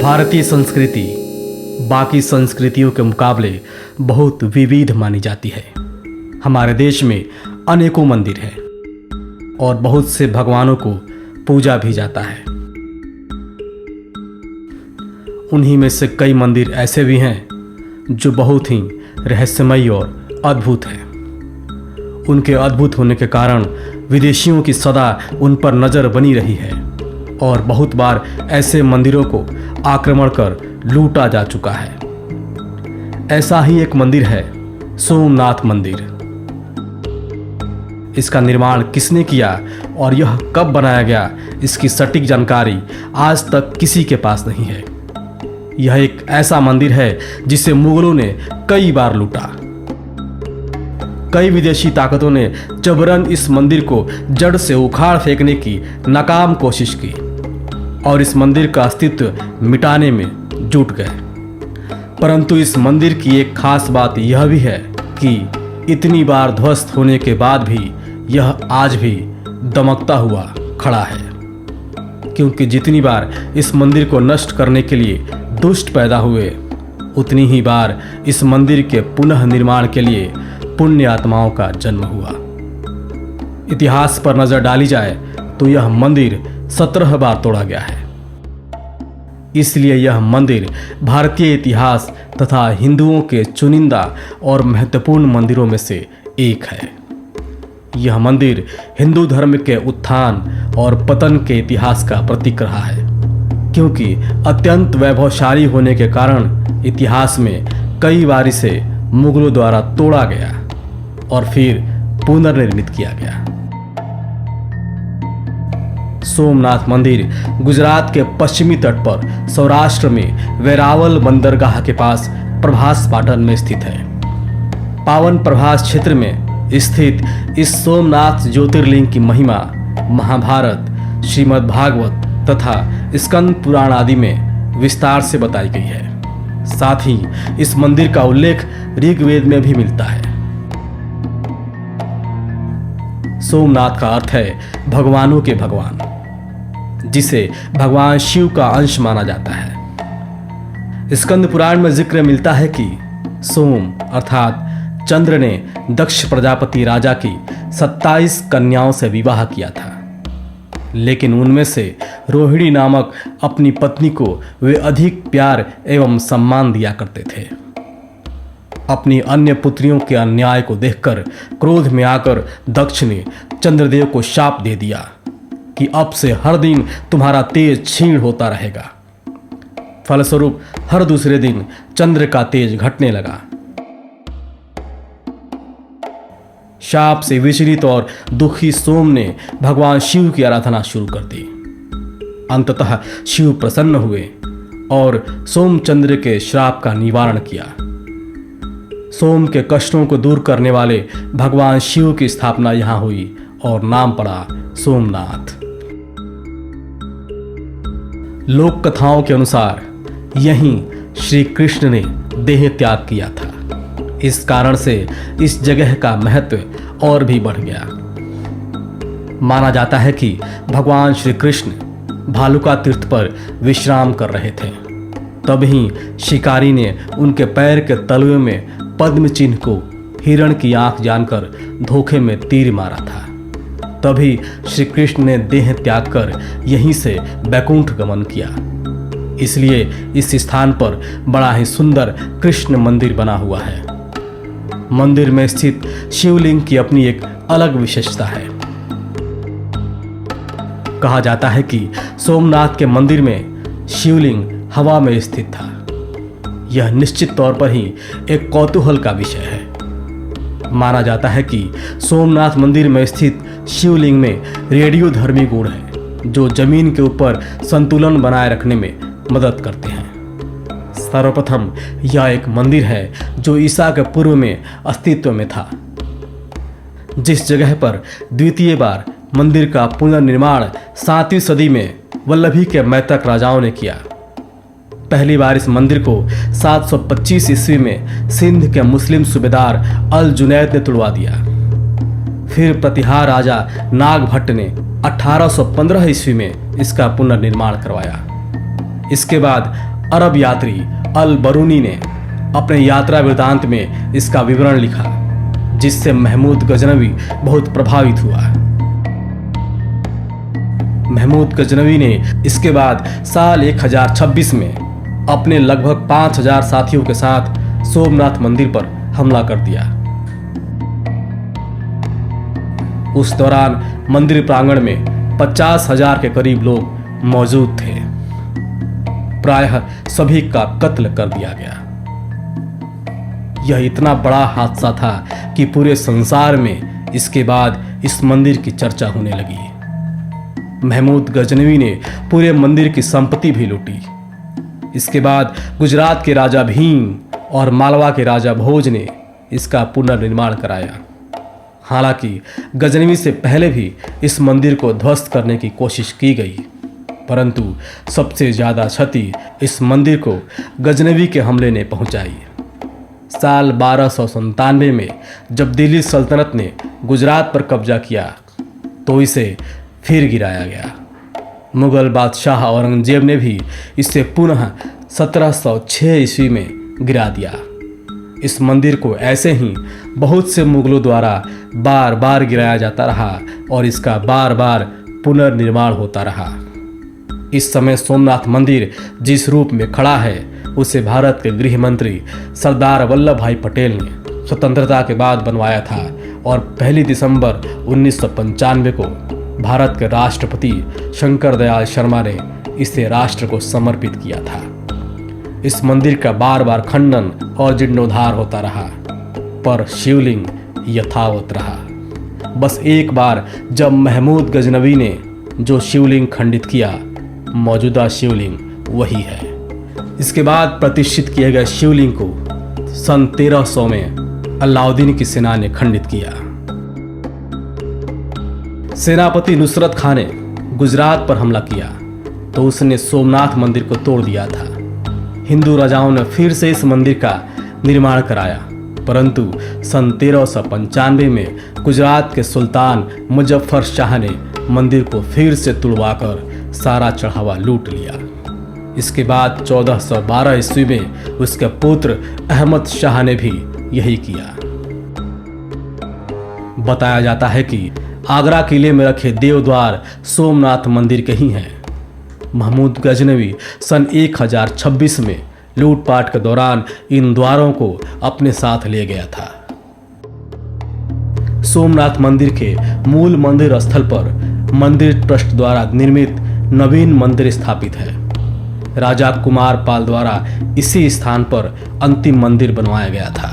भारतीय संस्कृति बाकी संस्कृतियों के मुकाबले बहुत विविध मानी जाती है। हमारे देश में अनेकों मंदिर हैं और बहुत से भगवानों को पूजा भी जाता है। उन्हीं में से कई मंदिर ऐसे भी हैं जो बहुत ही रहस्यमयी और अद्भुत हैं। उनके अद्भुत होने के कारण विदेशियों की सदा उन पर नज़र बनी रही है और बहुत बार ऐसे मंदिरों को आक्रमण कर लूटा जा चुका है। ऐसा ही एक मंदिर है सोमनाथ मंदिर। इसका निर्माण किसने किया और यह कब बनाया गया, इसकी सटीक जानकारी आज तक किसी के पास नहीं है। यह एक ऐसा मंदिर है जिसे मुगलों ने कई बार लूटा। कई विदेशी ताकतों ने जबरन इस मंदिर को जड़ से उखाड़ फेंकने की नाकाम कोशिश की और इस मंदिर का अस्तित्व मिटाने में जुट गए। परंतु इस मंदिर की एक खास बात यह भी है कि इतनी बार ध्वस्त होने के बाद भी यह आज भी दमकता हुआ खड़ा है, क्योंकि जितनी बार इस मंदिर को नष्ट करने के लिए दुष्ट पैदा हुए, उतनी ही बार इस मंदिर के पुनः निर्माण के लिए पुण्य आत्माओं का जन्म हुआ। इतिहास पर नजर डाली जाए तो यह मंदिर 17 बार तोड़ा गया है। इसलिए यह मंदिर भारतीय इतिहास तथा हिंदुओं के चुनिंदा और महत्वपूर्ण मंदिरों में से एक है। यह मंदिर हिंदू धर्म के उत्थान और पतन के इतिहास का प्रतीक रहा है, क्योंकि अत्यंत वैभवशाली होने के कारण इतिहास में कई बार इसे मुगलों द्वारा तोड़ा गया और फिर पुनर्निर्मित किया गया। सोमनाथ मंदिर गुजरात के पश्चिमी तट पर सौराष्ट्र में वेरावल बंदरगाह के पास प्रभास पाटन में स्थित है। पावन प्रभास क्षेत्र में स्थित इस सोमनाथ ज्योतिर्लिंग की महिमा महाभारत, श्रीमद् भागवत तथा स्कंद पुराण आदि में विस्तार से बताई गई है। साथ ही इस मंदिर का उल्लेख ऋग्वेद में भी मिलता है। सोमनाथ का अर्थ है भगवानों के भगवान, जिसे भगवान शिव का अंश माना जाता है। स्कंद पुराण में जिक्र मिलता है कि सोम अर्थात चंद्र ने दक्ष प्रजापति राजा की 27 कन्याओं से विवाह किया था, लेकिन उनमें से रोहिणी नामक अपनी पत्नी को वे अधिक प्यार एवं सम्मान दिया करते थे। अपनी अन्य पुत्रियों के अन्याय को देखकर क्रोध में आकर दक्ष ने चंद्रदेव को शाप दे दिया कि अब से हर दिन तुम्हारा तेज क्षीण होता रहेगा। फलस्वरूप हर दूसरे दिन चंद्र का तेज घटने लगा। शाप से विचलित और दुखी सोम ने भगवान शिव की आराधना शुरू कर दी। अंततः शिव प्रसन्न हुए और सोमचंद्र के श्राप का निवारण किया। सोम के कष्टों को दूर करने वाले भगवान शिव की स्थापना यहां हुई और नाम पड़ा सोमनाथ। लोक कथाओं के अनुसार यहीं श्री कृष्ण ने देह त्याग किया था। इस कारण से इस जगह का महत्व और भी बढ़ गया। माना जाता है कि भगवान श्री कृष्ण भालुका तीर्थ पर विश्राम कर रहे थे, तभी शिकारी ने उनके पैर के तलवे में पद्म चिन्ह को हिरण की आंख जानकर धोखे में तीर मारा था। तभी श्री कृष्ण ने देह त्याग कर यहीं से बैकुंठ गमन किया। इसलिए इस स्थान पर बड़ा ही सुंदर कृष्ण मंदिर बना हुआ है। मंदिर में स्थित शिवलिंग की अपनी एक अलग विशेषता है। कहा जाता है कि सोमनाथ के मंदिर में शिवलिंग हवा में स्थित था। यह निश्चित तौर पर ही एक कौतूहल का विषय है। माना जाता है कि सोमनाथ मंदिर में स्थित शिवलिंग में रेडियोधर्मी गुण है, जो जमीन के ऊपर संतुलन बनाए रखने में मदद करते हैं। सर्वप्रथम यह एक मंदिर है जो ईसा के पूर्व में अस्तित्व में था। जिस जगह पर द्वितीय बार मंदिर का पुनर्निर्माण 7वीं सदी में वल्लभी के मैतक राजाओं ने किया। पहली बार इस मंदिर को 725 ईस्वी में सिंध के मुस्लिम सूबेदार अल जुनैद ने तुड़वा दिया। फिर प्रतिहार राजा नागभट्ट ने 1815 ईस्वी में इसका पुनर्निर्माण करवाया। इसके बाद अरब यात्री अल बरूनी ने अपने यात्रा वृतांत में इसका विवरण लिखा, जिससे महमूद गजनवी बहुत प्रभावित हुआ। महमूद गजनवी ने इसके बाद साल 1026 में अपने लगभग 5000 साथियों के साथ सोमनाथ मंदिर पर हमला कर दिया। उस दौरान मंदिर प्रांगण में 50,000 के करीब लोग मौजूद थे। प्रायः सभी का कत्ल कर दिया गया। यह इतना बड़ा हादसा था कि पूरे संसार में इसके बाद इस मंदिर की चर्चा होने लगी। महमूद गजनवी ने पूरे मंदिर की संपत्ति भी लूटी। इसके बाद गुजरात के राजा भीम और मालवा के राजा भोज ने इसका पुनर्निर्माण कराया। हालांकि गजनवी से पहले भी इस मंदिर को ध्वस्त करने की कोशिश की गई, परंतु सबसे ज्यादा क्षति इस मंदिर को गजनवी के हमले ने पहुंचाई। साल 1297 में जब दिल्ली सल्तनत ने गुजरात पर कब्जा किया तो इसे फिर गिराया गया। मुगल बादशाह औरंगजेब ने भी इसे पुनः 1706 ईस्वी में गिरा दिया। इस मंदिर को ऐसे ही बहुत से मुगलों द्वारा बार बार गिराया जाता रहा और इसका बार बार पुनर्निर्माण होता रहा। इस समय सोमनाथ मंदिर जिस रूप में खड़ा है उसे भारत के गृह मंत्री सरदार वल्लभ भाई पटेल ने स्वतंत्रता के बाद बनवाया था और 1 दिसंबर 1995 को भारत के राष्ट्रपति शंकर दयाल शर्मा ने इसे राष्ट्र को समर्पित किया था। इस मंदिर का बार बार खंडन और जीर्णोद्धार होता रहा, पर शिवलिंग यथावत रहा। बस एक बार जब महमूद गजनवी ने जो शिवलिंग खंडित किया, मौजूदा शिवलिंग वही है। इसके बाद प्रतिष्ठित किए गए शिवलिंग को सन 1300 में अलाउद्दीन की सेना ने खंडित किया। सेनापति नुसरत खान ने गुजरात पर हमला किया तो उसने सोमनाथ मंदिर को तोड़ दिया था। हिंदू राजाओं ने फिर से इस मंदिर का निर्माण कराया, परंतु सन 1395 में गुजरात के सुल्तान मुजफ्फर शाह ने मंदिर को फिर से तुड़वाकर सारा चढ़ावा लूट लिया। इसके बाद 1412 ईस्वी में उसके पुत्र अहमद शाह ने भी यही किया। बताया जाता है कि आगरा किले में रखे देवद्वार सोमनाथ मंदिर के ही हैं। महमूद गजनवी सन 1026 में लूटपाट के दौरान इन द्वारों को अपने साथ ले गया था। सोमनाथ मंदिर के मूल मंदिर स्थल पर मंदिर ट्रस्ट द्वारा निर्मित नवीन मंदिर स्थापित है। राजा कुमार पाल द्वारा इसी स्थान पर अंतिम मंदिर बनवाया गया था।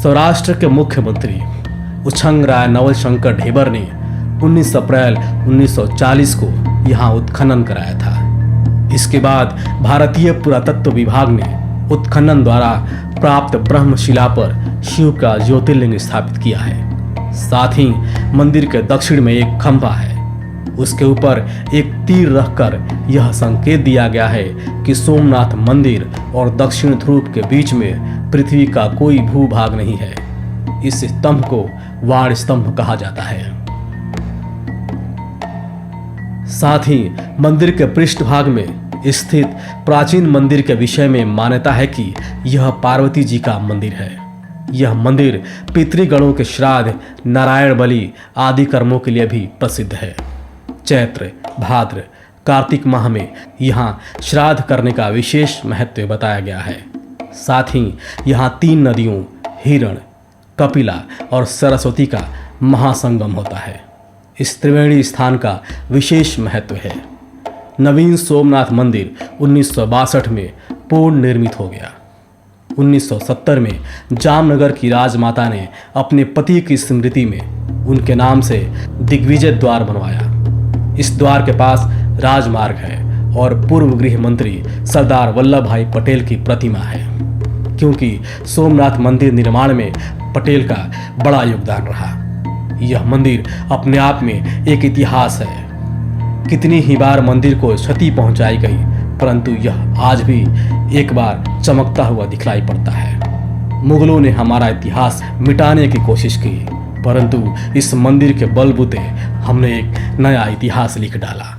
सौराष्ट्र के मुख्यमंत्री उछंग राय नवल शंकर ढेबर ने 19 अप्रैल 1940 को यहाँ उत्खनन कराया था। इसके बाद भारतीय पुरातत्व विभाग ने उत्खनन द्वारा प्राप्त ब्रह्मशिला पर शिव का ज्योतिर्लिंग स्थापित किया है। साथ ही मंदिर के दक्षिण में एक खंभा है, उसके ऊपर एक तीर रखकर यह संकेत दिया गया है कि सोमनाथ मंदिर और दक्षिण ध्रुव के बीच में पृथ्वी का कोई भूभाग नहीं है। इस स्तंभ को वाण स्तंभ कहा जाता है। साथ ही मंदिर के पृष्ठभाग में स्थित प्राचीन मंदिर के विषय में मान्यता है कि यह पार्वती जी का मंदिर है। यह मंदिर पितृगणों के श्राद्ध, नारायण बलि आदि कर्मों के लिए भी प्रसिद्ध है। चैत्र, भाद्र, कार्तिक माह में यहाँ श्राद्ध करने का विशेष महत्व बताया गया है। साथ ही यहाँ 3 नदियों हिरण, कपिला और सरस्वती का महासंगम होता है। इस त्रिवेणी स्थान का विशेष महत्व है। नवीन सोमनाथ मंदिर 1962 में पूर्ण निर्मित हो गया। 1970 में जामनगर की राजमाता ने अपने पति की स्मृति में उनके नाम से दिग्विजय द्वार बनवाया। इस द्वार के पास राजमार्ग है और पूर्व गृह मंत्री सरदार वल्लभ भाई पटेल की प्रतिमा है, क्योंकि सोमनाथ मंदिर निर्माण में पटेल का बड़ा योगदान रहा। यह मंदिर अपने आप में एक इतिहास है। कितनी ही बार मंदिर को क्षति पहुंचाई गई, परंतु यह आज भी एक बार चमकता हुआ दिखलाई पड़ता है। मुगलों ने हमारा इतिहास मिटाने की कोशिश की, परंतु इस मंदिर के बलबूते हमने एक नया इतिहास लिख डाला।